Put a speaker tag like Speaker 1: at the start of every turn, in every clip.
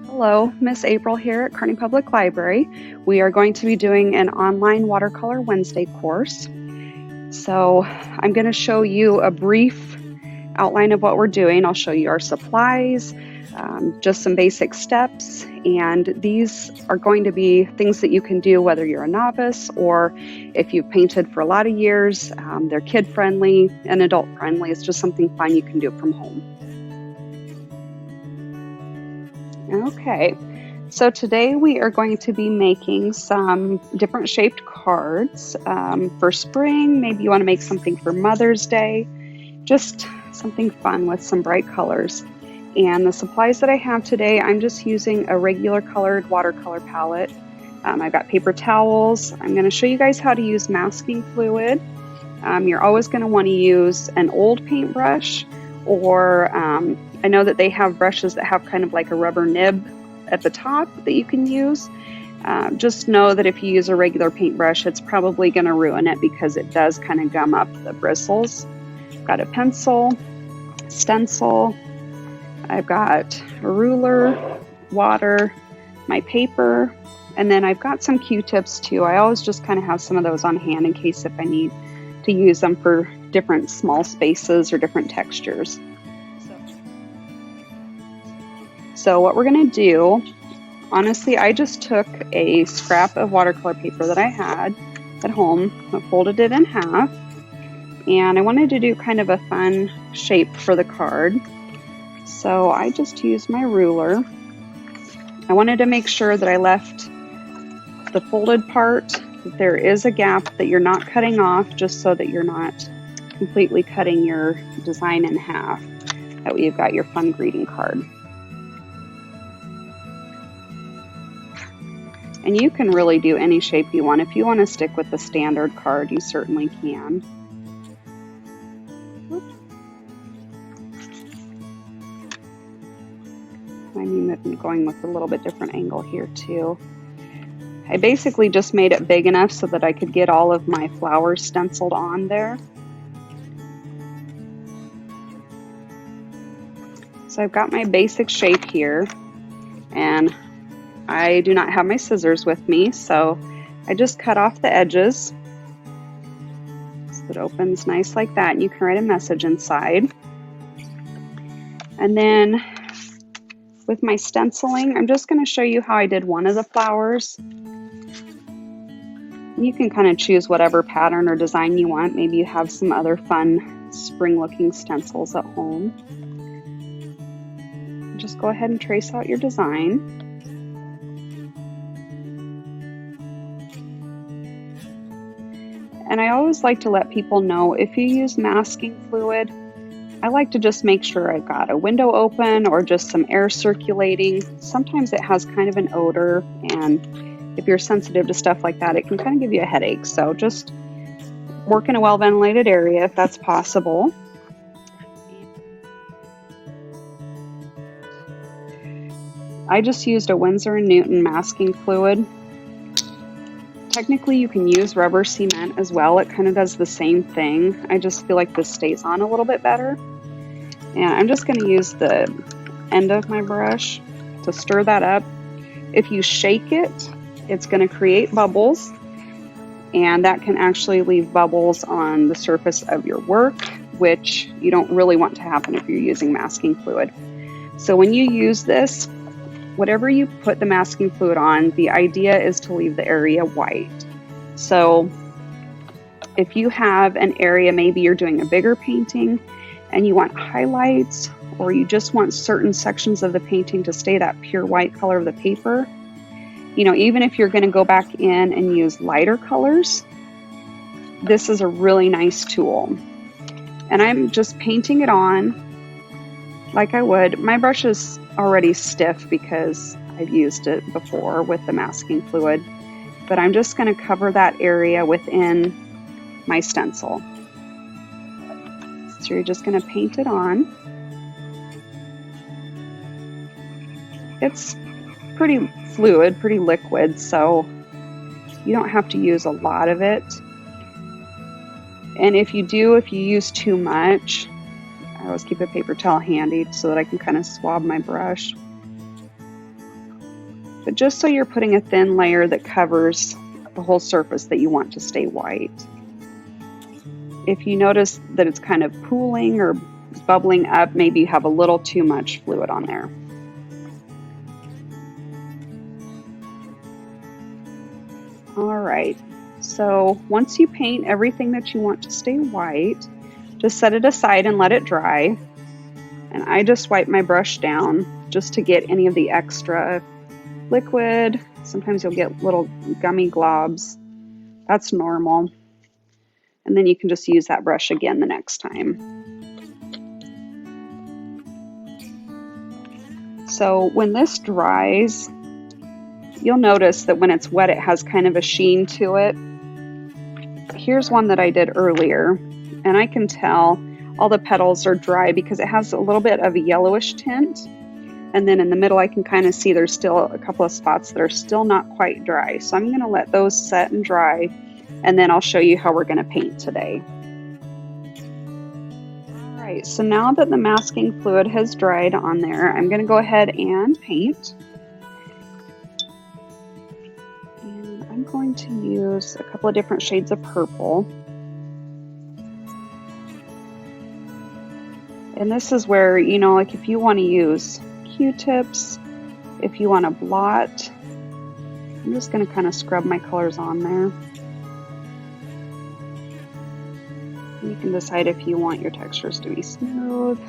Speaker 1: Hello, Miss April here at Kearney Public Library. We are going to be doing an online Watercolor Wednesday course. So I'm going to show you a brief outline of what we're doing. I'll show you our supplies, just some basic steps, and these are going to be things that you can do whether you're a novice or if you've painted for a lot of years. They're kid-friendly and adult-friendly. It's just something fun you can do from home. Okay, so today we are going to be making some different shaped cards for spring. Maybe you want to make something for Mother's Day, just something fun with some bright colors. And the supplies that I have today, I'm just using a regular colored watercolor palette. I've got paper towels. I'm going to show you guys how to use masking fluid. You're always going to want to use an old paintbrush, or I know that they have brushes that have kind of like a rubber nib at the top that you can use. Just know that if you use a regular paintbrush, it's probably going to ruin it because it does kind of gum up the bristles. I've got a pencil, stencil, I've got a ruler, water, my paper, and then I've got some Q-tips too. I always just kind of have some of those on hand in case if I need to use them for different small spaces or different textures. So what we're going to do, honestly, I just took a scrap of watercolor paper that I had at home, I folded it in half, and I wanted to do kind of a fun shape for the card. So I just used my ruler. I wanted to make sure that I left the folded part, that there is a gap that you're not cutting off, just so that you're not completely cutting your design in half. That way you've got your fun greeting card. And you can really do any shape you want. If you want to stick with the standard card, you certainly can. I'm going with a little bit different angle here too. I basically just made it big enough so that I could get all of my flowers stenciled on there. So I've got my basic shape here, and I do not have my scissors with me, so I just cut off the edges so it opens nice like that, and you can write a message inside. And then with my stenciling, I'm just going to show you how I did one of the flowers. You can kind of choose whatever pattern or design you want. Maybe you have some other fun spring-looking stencils at home. Just go ahead and trace out your design. And I always like to let people know, if you use masking fluid, I like to just make sure I've got a window open or just some air circulating. Sometimes it has kind of an odor, and if you're sensitive to stuff like that, it can kind of give you a headache. So just work in a well-ventilated area if that's possible. I just used a Winsor & Newton masking fluid. Technically, you can use rubber cement as well. It kind of does the same thing. I just feel like this stays on a little bit better. And I'm just going to use the end of my brush to stir that up. If you shake it, it's going to create bubbles, and that can actually leave bubbles on the surface of your work, which you don't really want to happen if you're using masking fluid. So when you use this, whatever you put the masking fluid on, the idea is to leave the area white. So if you have an area, maybe you're doing a bigger painting and you want highlights, or you just want certain sections of the painting to stay that pure white color of the paper, you know, even if you're going to go back in and use lighter colors, this is a really nice tool. And I'm just painting it on like I would. My brush is already stiff because I've used it before with the masking fluid, but I'm just going to cover that area within my stencil. So you're just going to paint it on. It's pretty fluid, pretty liquid, so you don't have to use a lot of it. And if you use too much, always keep a paper towel handy so that I can kind of swab my brush. But just so you're putting a thin layer that covers the whole surface that you want to stay white. If you notice that it's kind of pooling or bubbling up, maybe you have a little too much fluid on there. All right, so once you paint everything that you want to stay white, just set it aside and let it dry. And I just wipe my brush down just to get any of the extra liquid. Sometimes you'll get little gummy globs. That's normal. And then you can just use that brush again the next time. So when this dries, you'll notice that when it's wet, it has kind of a sheen to it. Here's one that I did earlier, and I can tell all the petals are dry because it has a little bit of a yellowish tint. And then in the middle, I can kind of see there's still a couple of spots that are still not quite dry. So I'm going to let those set and dry, and then I'll show you how we're going to paint today. All right, so now that the masking fluid has dried on there, I'm going to go ahead and paint. And I'm going to use a couple of different shades of purple. And this is where, you know, like if you want to use Q-tips, if you want to blot, I'm just going to kind of scrub my colors on there. You can decide if you want your textures to be smooth.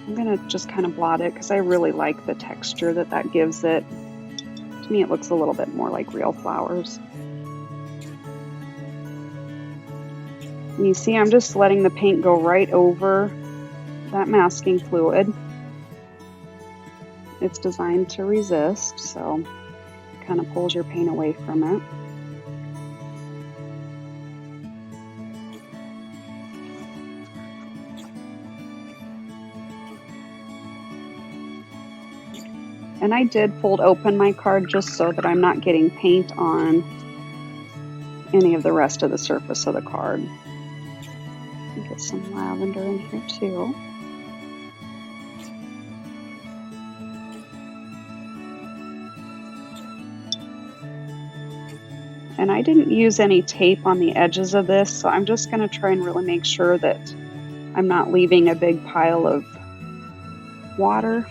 Speaker 1: I'm going to just kind of blot it because I really like the texture that that gives it. To me, it looks a little bit more like real flowers. And you see, I'm just letting the paint go right over that masking fluid. It's designed to resist, so it kind of pulls your paint away from it. And I did fold open my card just so that I'm not getting paint on any of the rest of the surface of the card. Get some lavender in here too. And I didn't use any tape on the edges of this, so I'm just going to try and really make sure that I'm not leaving a big pile of water.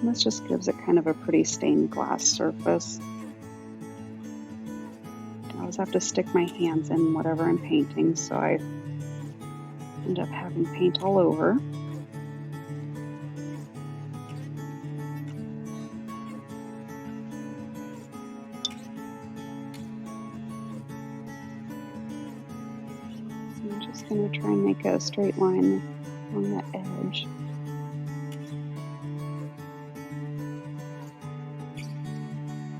Speaker 1: And this just gives it kind of a pretty stained glass surface. I always have to stick my hands in whatever I'm painting, so I end up having paint all over. So I'm just going to try and make a straight line on the edge.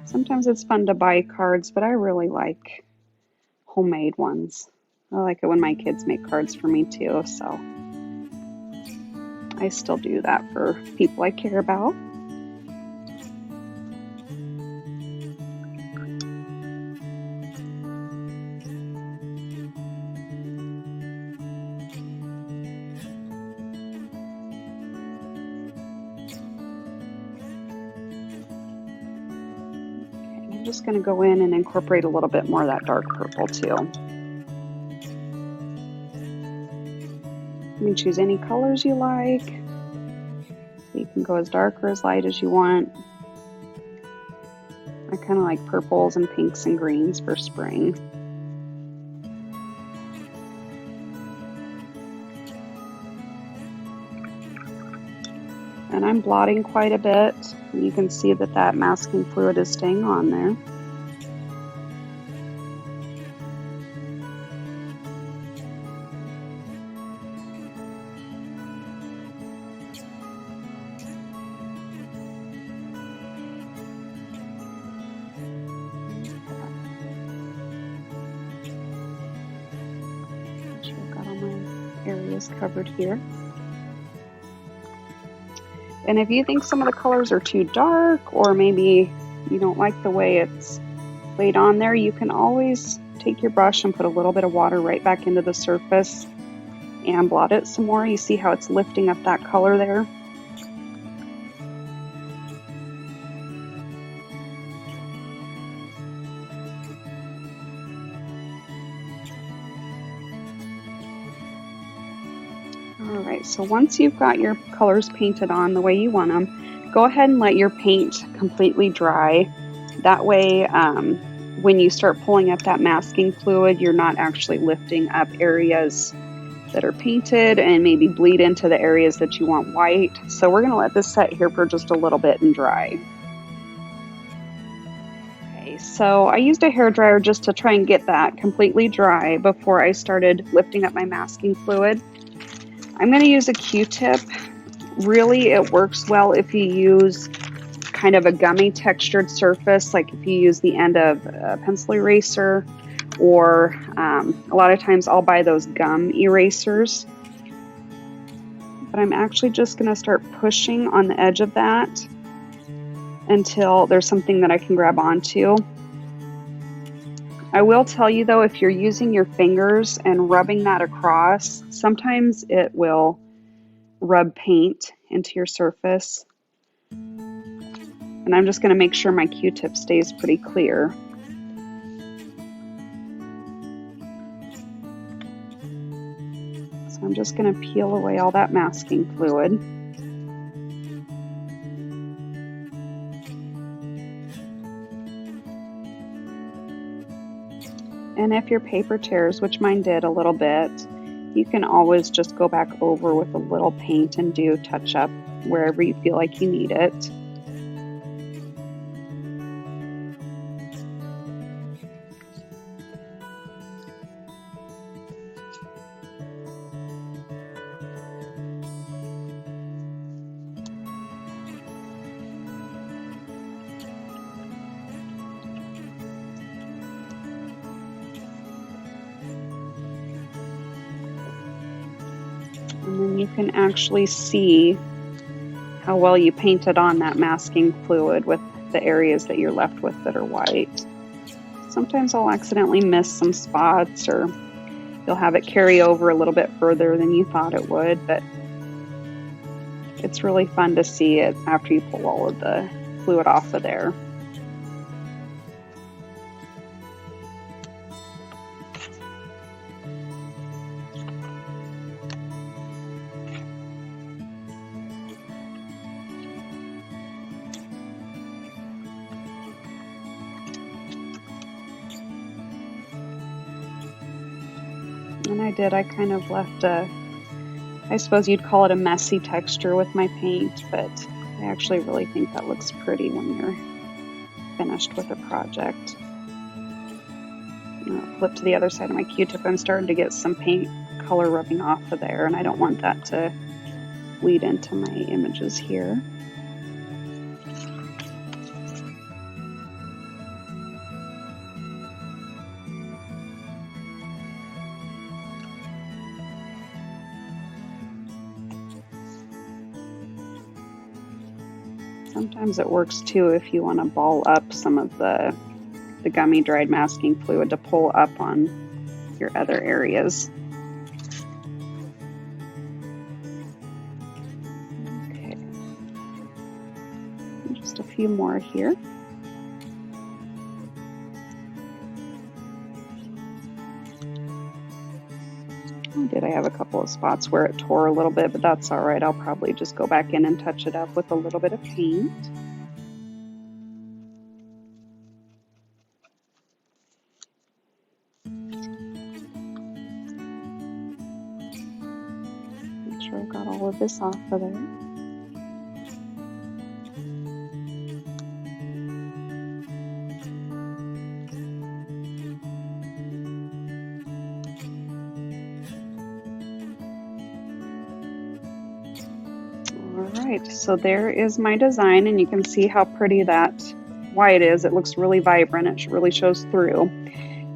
Speaker 1: Sometimes it's fun to buy cards, but I really like homemade ones. I like it when my kids make cards for me too, so I still do that for people I care about. I'm just going to go in and incorporate a little bit more of that dark purple too. You can choose any colors you like. So you can go as dark or as light as you want. I kind of like purples and pinks and greens for spring. And I'm blotting quite a bit. You can see that that masking fluid is staying on there. Make sure I've got all my areas covered here. And if you think some of the colors are too dark, or maybe you don't like the way it's laid on there, you can always take your brush and put a little bit of water right back into the surface and blot it some more. You see how it's lifting up that color there? Alright, so once you've got your colors painted on the way you want them, go ahead and let your paint completely dry. That way, when you start pulling up that masking fluid, you're not actually lifting up areas that are painted and maybe bleed into the areas that you want white. So we're going to let this set here for just a little bit and dry. Okay, so I used a hairdryer just to try and get that completely dry before I started lifting up my masking fluid. I'm going to use a Q-tip. Really, it works well if you use kind of a gummy textured surface, like if you use the end of a pencil eraser, or a lot of times I'll buy those gum erasers. But I'm actually just going to start pushing on the edge of that until there's something that I can grab onto. I will tell you though, if you're using your fingers and rubbing that across, sometimes it will rub paint into your surface. And I'm just going to make sure my Q-tip stays pretty clear. So I'm just going to peel away all that masking fluid. And if your paper tears, which mine did a little bit, you can always just go back over with a little paint and do touch up wherever you feel like you need it. And then you can actually see how well you painted on that masking fluid with the areas that you're left with that are white. Sometimes I'll accidentally miss some spots, or you'll have it carry over a little bit further than you thought it would, but it's really fun to see it after you pull all of the fluid off of there. And I kind of left I suppose you'd call it a messy texture with my paint, but I actually really think that looks pretty when you're finished with a project. Flip to the other side of my Q-tip. I'm starting to get some paint color rubbing off of there, and I don't want that to bleed into my images here. Sometimes it works too if you want to ball up some of the gummy dried masking fluid to pull up on your other areas. Okay, just a few more here. I have a couple of spots where it tore a little bit, but that's all right. I'll probably just go back in and touch it up with a little bit of paint. Make sure I've got all of this off of there. Alright, so there is my design, and you can see how pretty that white is. It looks really vibrant. It really shows through.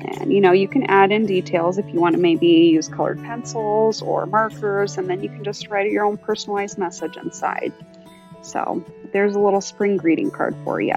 Speaker 1: And you can add in details if you want to maybe use colored pencils or markers, and then you can just write your own personalized message inside. So there's a little spring greeting card for you.